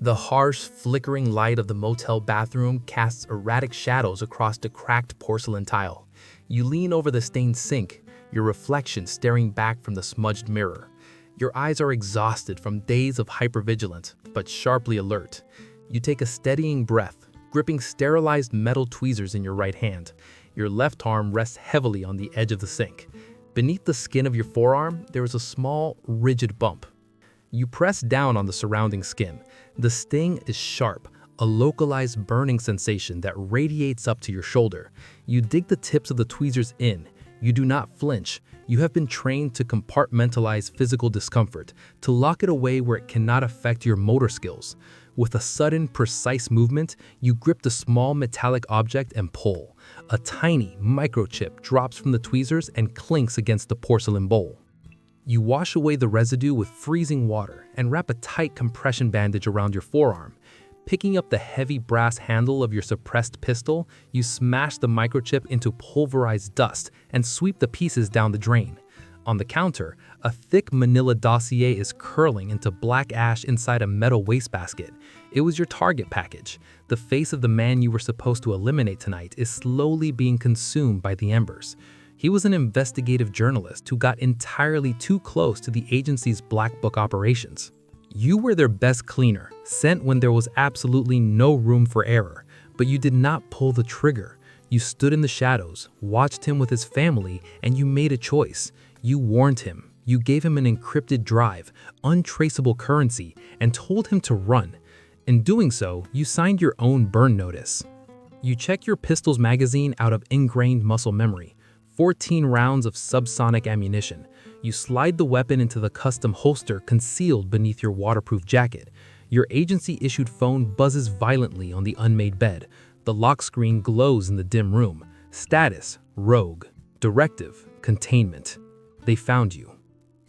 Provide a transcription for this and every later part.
The harsh, flickering light of the motel bathroom casts erratic shadows across the cracked porcelain tile. You lean over the stained sink, your reflection staring back from the smudged mirror. Your eyes are exhausted from days of hypervigilance, but sharply alert. You take a steadying breath, gripping sterilized metal tweezers in your right hand. Your left arm rests heavily on the edge of the sink. Beneath the skin of your forearm, there is a small, rigid bump. You press down on the surrounding skin. The sting is sharp, a localized burning sensation that radiates up to your shoulder. You dig the tips of the tweezers in. You do not flinch. You have been trained to compartmentalize physical discomfort, to lock it away where it cannot affect your motor skills. With a sudden, precise movement, you grip the small metallic object and pull. A tiny microchip drops from the tweezers and clinks against the porcelain bowl. You wash away the residue with freezing water and wrap a tight compression bandage around your forearm. Picking up the heavy brass handle of your suppressed pistol, you smash the microchip into pulverized dust and sweep the pieces down the drain. On the counter, a thick manila dossier is curling into black ash inside a metal wastebasket. It was your target package. The face of the man you were supposed to eliminate tonight is slowly being consumed by the embers. He was an investigative journalist who got entirely too close to the agency's black book operations. You were their best cleaner, sent when there was absolutely no room for error, but you did not pull the trigger. You stood in the shadows, watched him with his family, and you made a choice. You warned him. You gave him an encrypted drive, untraceable currency, and told him to run. In doing so, you signed your own burn notice. You check your pistol's magazine out of ingrained muscle memory. 14 rounds of subsonic ammunition. You slide the weapon into the custom holster concealed beneath your waterproof jacket. Your agency-issued phone buzzes violently on the unmade bed. The lock screen glows in the dim room. Status: rogue. Directive: containment. They found you.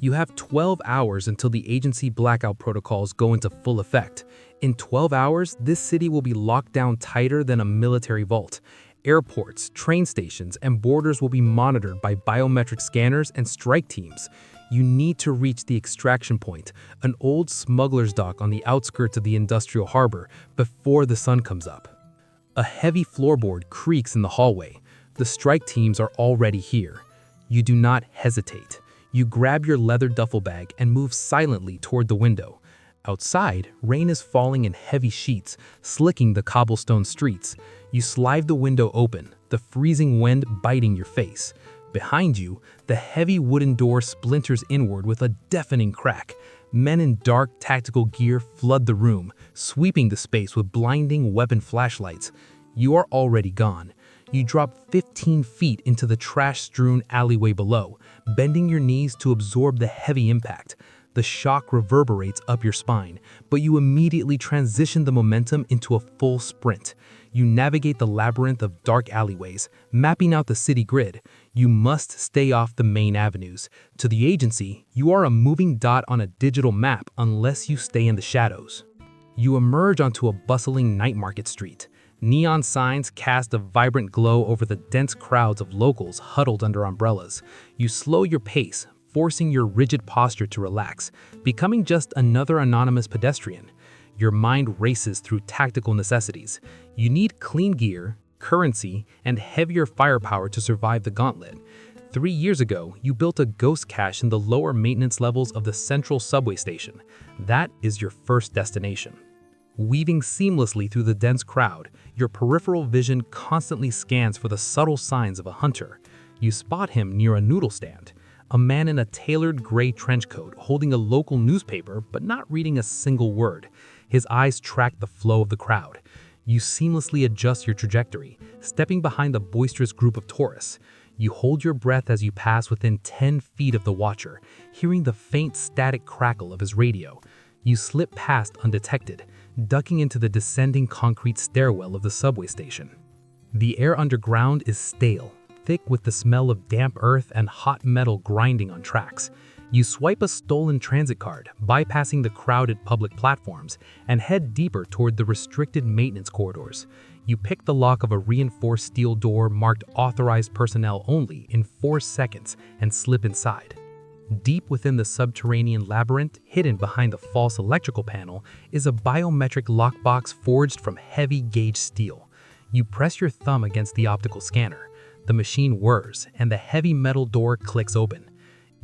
You have 12 hours until the agency blackout protocols go into full effect. In 12 hours, this city will be locked down tighter than a military vault. Airports, train stations, and borders will be monitored by biometric scanners and strike teams. You need to reach the extraction point, an old smuggler's dock on the outskirts of the industrial harbor, before the sun comes up. A heavy floorboard creaks in the hallway. The strike teams are already here. You do not hesitate. You grab your leather duffel bag and move silently toward the window. Outside, rain is falling in heavy sheets, slicking the cobblestone streets. You slide the window open, the freezing wind biting your face. Behind you, the heavy wooden door splinters inward with a deafening crack. Men in dark tactical gear flood the room, sweeping the space with blinding weapon flashlights. You are already gone. You drop 15 feet into the trash-strewn alleyway below, bending your knees to absorb the heavy impact. The shock reverberates up your spine, but you immediately transition the momentum into a full sprint. You navigate the labyrinth of dark alleyways, mapping out the city grid. You must stay off the main avenues. To the agency, you are a moving dot on a digital map unless you stay in the shadows. You emerge onto a bustling night market street. Neon signs cast a vibrant glow over the dense crowds of locals huddled under umbrellas. You slow your pace, forcing your rigid posture to relax, becoming just another anonymous pedestrian. Your mind races through tactical necessities. You need clean gear, currency, and heavier firepower to survive the gauntlet. 3 years ago, you built a ghost cache in the lower maintenance levels of the central subway station. That is your first destination. Weaving seamlessly through the dense crowd, your peripheral vision constantly scans for the subtle signs of a hunter. You spot him near a noodle stand. A man in a tailored gray trench coat holding a local newspaper but not reading a single word. His eyes track the flow of the crowd. You seamlessly adjust your trajectory, stepping behind the boisterous group of tourists. You hold your breath as you pass within 10 feet of the watcher, hearing the faint static crackle of his radio. You slip past undetected, ducking into the descending concrete stairwell of the subway station. The air underground is stale, thick with the smell of damp earth and hot metal grinding on tracks. You swipe a stolen transit card, bypassing the crowded public platforms, and head deeper toward the restricted maintenance corridors. You pick the lock of a reinforced steel door marked authorized personnel only in 4 seconds and slip inside. Deep within the subterranean labyrinth, hidden behind the false electrical panel, is a biometric lockbox forged from heavy-gauge steel. You press your thumb against the optical scanner. The machine whirs, and the heavy metal door clicks open.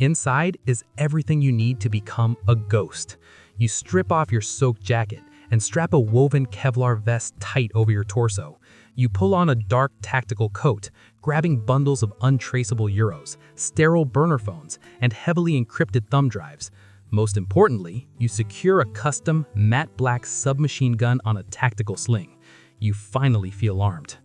Inside is everything you need to become a ghost. You strip off your soaked jacket and strap a woven Kevlar vest tight over your torso. You pull on a dark tactical coat, grabbing bundles of untraceable euros, sterile burner phones, and heavily encrypted thumb drives. Most importantly, you secure a custom matte black submachine gun on a tactical sling. You finally feel armed.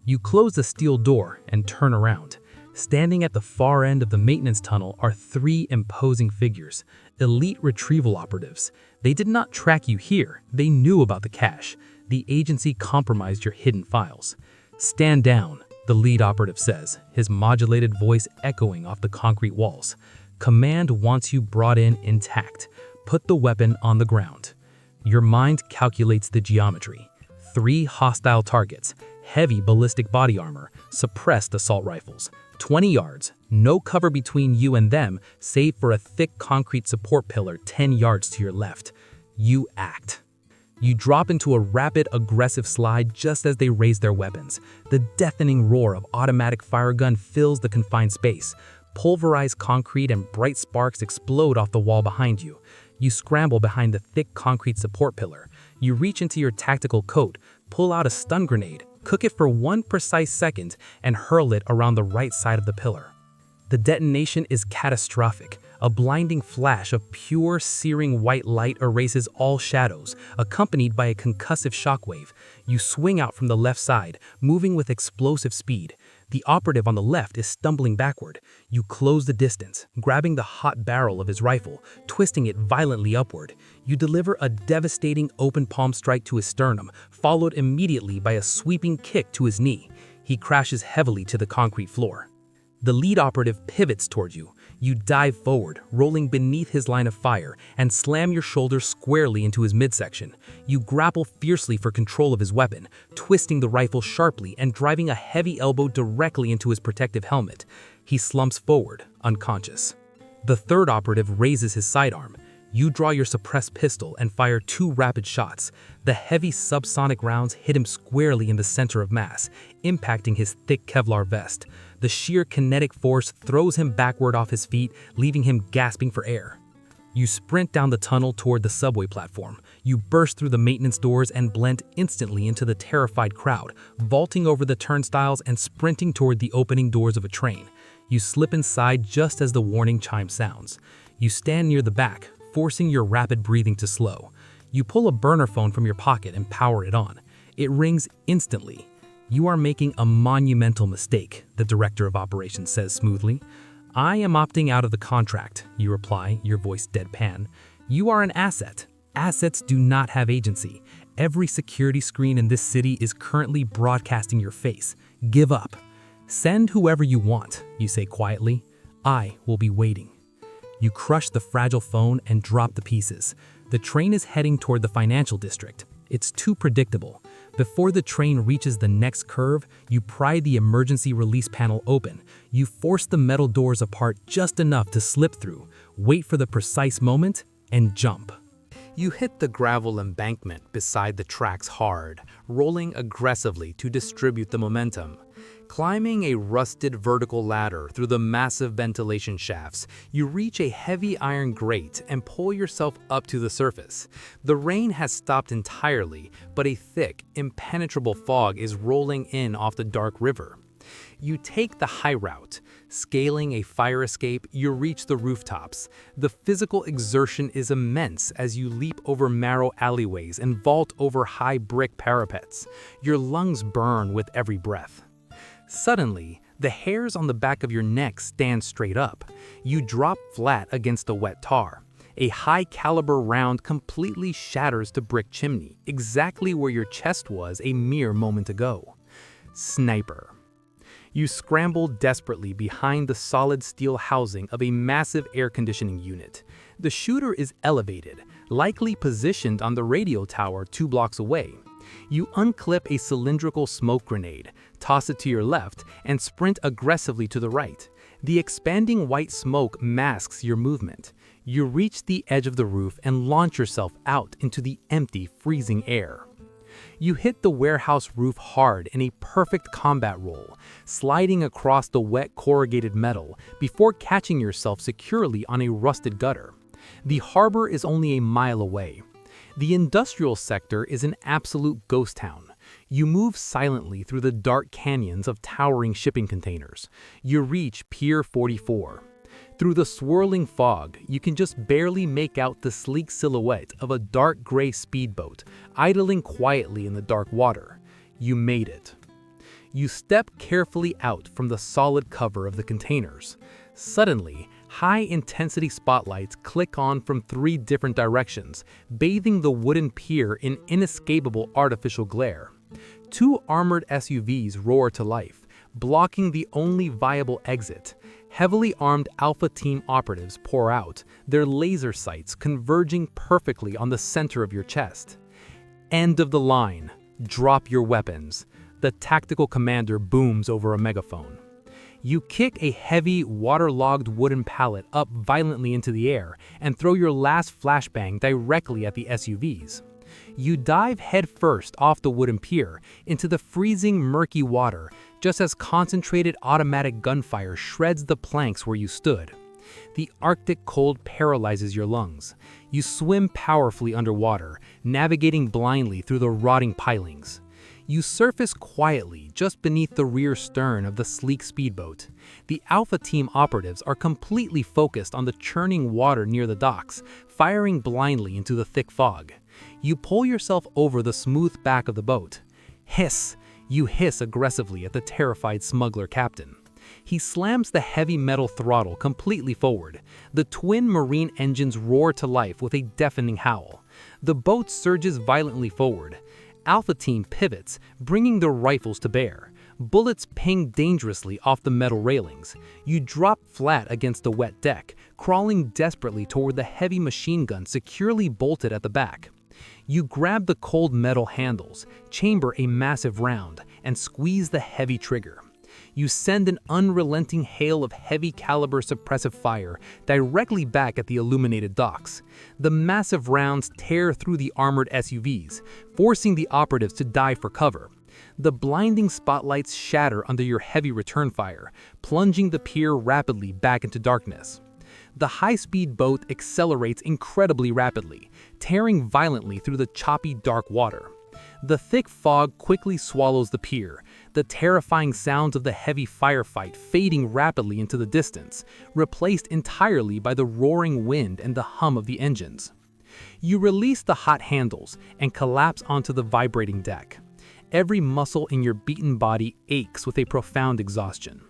You close the steel door and turn around. Standing at the far end of the maintenance tunnel are three imposing figures, elite retrieval operatives. They did not track you here, they knew about the cache. The agency compromised your hidden files. "Stand down," the lead operative says, his modulated voice echoing off the concrete walls. "Command wants you brought in intact. Put the weapon on the ground." Your mind calculates the geometry. 3 hostile targets, heavy ballistic body armor, suppressed assault rifles. 20 yards, no cover between you and them save for a thick concrete support pillar 10 yards to your left. You act. You drop into a rapid, aggressive slide just as they raise their weapons. The deafening roar of automatic fire gun fills the confined space. Pulverized concrete and bright sparks explode off the wall behind you. You scramble behind the thick concrete support pillar. You reach into your tactical coat, pull out a stun grenade, cook it for 1 precise second, and hurl it around the right side of the pillar. The detonation is catastrophic. A blinding flash of pure, searing white light erases all shadows, accompanied by a concussive shockwave. You swing out from the left side, moving with explosive speed. The operative on the left is stumbling backward. You close the distance, grabbing the hot barrel of his rifle, twisting it violently upward. You deliver a devastating open palm strike to his sternum, followed immediately by a sweeping kick to his knee. He crashes heavily to the concrete floor. The lead operative pivots toward you. You dive forward, rolling beneath his line of fire, and slam your shoulder squarely into his midsection. You grapple fiercely for control of his weapon, twisting the rifle sharply and driving a heavy elbow directly into his protective helmet. He slumps forward, unconscious. The third operative raises his sidearm. You draw your suppressed pistol and fire 2 rapid shots. The heavy subsonic rounds hit him squarely in the center of mass, impacting his thick Kevlar vest. The sheer kinetic force throws him backward off his feet, leaving him gasping for air. You sprint down the tunnel toward the subway platform. You burst through the maintenance doors and blend instantly into the terrified crowd, vaulting over the turnstiles and sprinting toward the opening doors of a train. You slip inside just as the warning chime sounds. You stand near the back, forcing your rapid breathing to slow. You pull a burner phone from your pocket and power it on. It rings instantly. "You are making a monumental mistake," the director of operations says smoothly. "I am opting out of the contract," you reply, your voice deadpan. "You are an asset. Assets do not have agency. Every security screen in this city is currently broadcasting your face. Give up." "Send whoever you want," you say quietly. "I will be waiting." You crush the fragile phone and drop the pieces. The train is heading toward the financial district. It's too predictable. Before the train reaches the next curve, you pry the emergency release panel open. You force the metal doors apart just enough to slip through, wait for the precise moment, and jump. You hit the gravel embankment beside the tracks hard, rolling aggressively to distribute the momentum. Climbing a rusted vertical ladder through the massive ventilation shafts, you reach a heavy iron grate and pull yourself up to the surface. The rain has stopped entirely, but a thick, impenetrable fog is rolling in off the dark river. You take the high route. Scaling a fire escape, you reach the rooftops. The physical exertion is immense as you leap over narrow alleyways and vault over high brick parapets. Your lungs burn with every breath. Suddenly, the hairs on the back of your neck stand straight up. You drop flat against the wet tar. A high-caliber round completely shatters the brick chimney, exactly where your chest was a mere moment ago. Sniper. You scramble desperately behind the solid steel housing of a massive air conditioning unit. The shooter is elevated, likely positioned on the radio tower 2 blocks away. You unclip a cylindrical smoke grenade, toss it to your left, and sprint aggressively to the right. The expanding white smoke masks your movement. You reach the edge of the roof and launch yourself out into the empty, freezing air. You hit the warehouse roof hard in a perfect combat roll, sliding across the wet corrugated metal before catching yourself securely on a rusted gutter. The harbor is only a mile away. The industrial sector is an absolute ghost town. You move silently through the dark canyons of towering shipping containers. You reach Pier 44. Through the swirling fog, you can just barely make out the sleek silhouette of a dark gray speedboat idling quietly in the dark water. You made it. You step carefully out from the solid cover of the containers. Suddenly, high-intensity spotlights click on from 3 different directions, bathing the wooden pier in inescapable artificial glare. 2 armored SUVs roar to life, blocking the only viable exit. Heavily armed Alpha Team operatives pour out, their laser sights converging perfectly on the center of your chest. End of the line. Drop your weapons. The tactical commander booms over a megaphone. You kick a heavy, waterlogged wooden pallet up violently into the air and throw your last flashbang directly at the SUVs. You dive headfirst off the wooden pier into the freezing, murky water, just as concentrated automatic gunfire shreds the planks where you stood. The Arctic cold paralyzes your lungs. You swim powerfully underwater, navigating blindly through the rotting pilings. You surface quietly just beneath the rear stern of the sleek speedboat. The Alpha Team operatives are completely focused on the churning water near the docks, firing blindly into the thick fog. You pull yourself over the smooth back of the boat. Hiss! You hiss aggressively at the terrified smuggler captain. He slams the heavy metal throttle completely forward. The twin marine engines roar to life with a deafening howl. The boat surges violently forward. Alpha Team pivots, bringing their rifles to bear. Bullets ping dangerously off the metal railings. You drop flat against the wet deck, crawling desperately toward the heavy machine gun securely bolted at the back. You grab the cold metal handles, chamber a massive round, and squeeze the heavy trigger. You send an unrelenting hail of heavy caliber suppressive fire directly back at the illuminated docks. The massive rounds tear through the armored SUVs, forcing the operatives to dive for cover. The blinding spotlights shatter under your heavy return fire, plunging the pier rapidly back into darkness. The high-speed boat accelerates incredibly rapidly, tearing violently through the choppy dark water. The thick fog quickly swallows the pier, the terrifying sounds of the heavy firefight fading rapidly into the distance, replaced entirely by the roaring wind and the hum of the engines. You release the hot handles and collapse onto the vibrating deck. Every muscle in your beaten body aches with a profound exhaustion.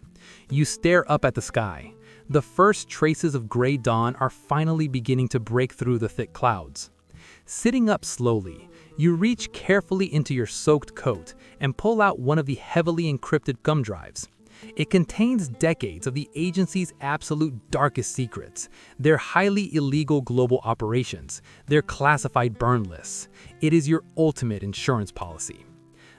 You stare up at the sky. The first traces of gray dawn are finally beginning to break through the thick clouds. Sitting up slowly, you reach carefully into your soaked coat and pull out one of the heavily encrypted gum drives. It contains decades of the agency's absolute darkest secrets, their highly illegal global operations, their classified burn lists. It is your ultimate insurance policy.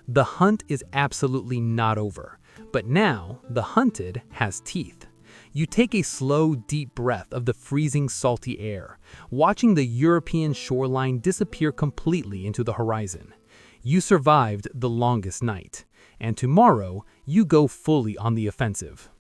The hunt is absolutely not over, but now the hunted has teeth. You take a slow, deep breath of the freezing, salty air, watching the European shoreline disappear completely into the horizon. You survived the longest night, and tomorrow you go fully on the offensive.